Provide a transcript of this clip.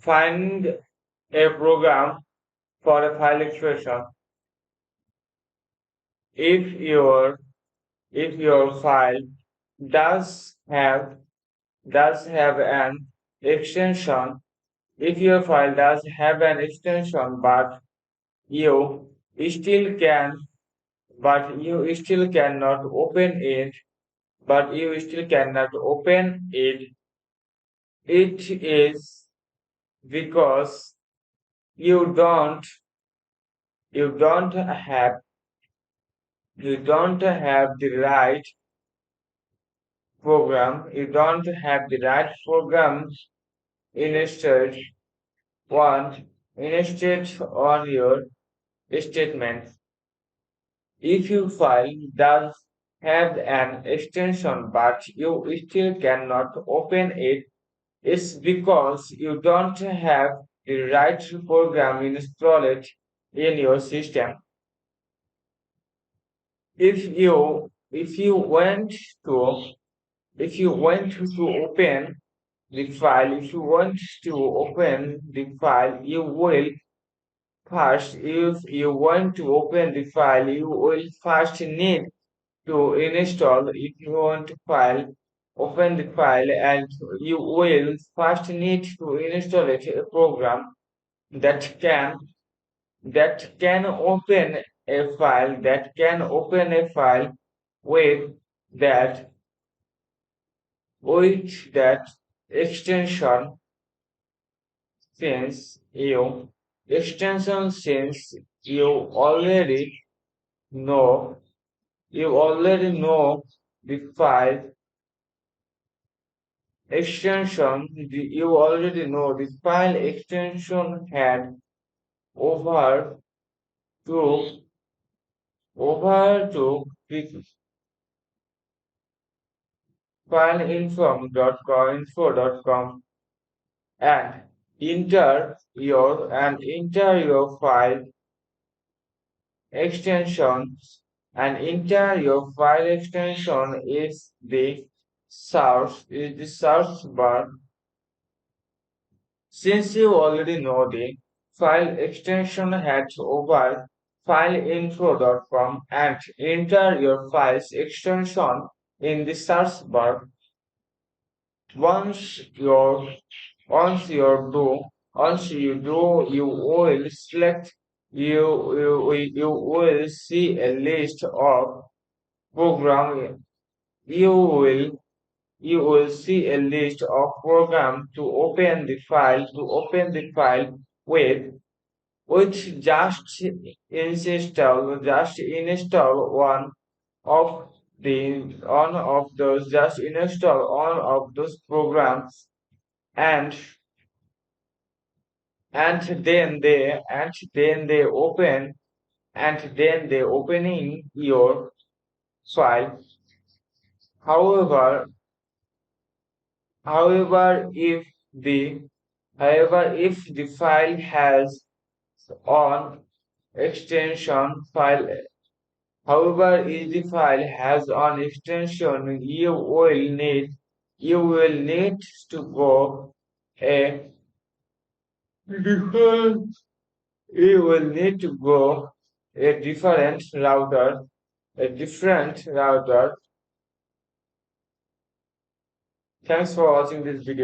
Find a program for a file extension. If your if your file does have an extension, if your file does have an extension, you still can you still cannot open it, you still cannot open it, it is because you don't you don't have you don't have the right you don't have the right program instead one instead on your statement. If your file does have an extension but you still cannot open it, it's because you don't have the right program installed in your system. If you want to open the file, if you want to open the file, you will first, if you want to open the file, you will first need to install. If you want to open the file, and you will first need to install a program that can open a file with that that extension since you already know the file you already know the file extension had over to the fileinfo.com and enter your file extension your file extension is the search bar. Since you already know the file extension, head over fileinfo.com and enter your file's extension in the search bar. Once your once you do you will you will see a list of program you will you will see a list of programs to open the file with which just install one of one of those programs and then they opening your file. However, however, the if the file has on extension file, however, if the file has on extension, you will need to go a different you will need to go a different router. Thanks for watching this video.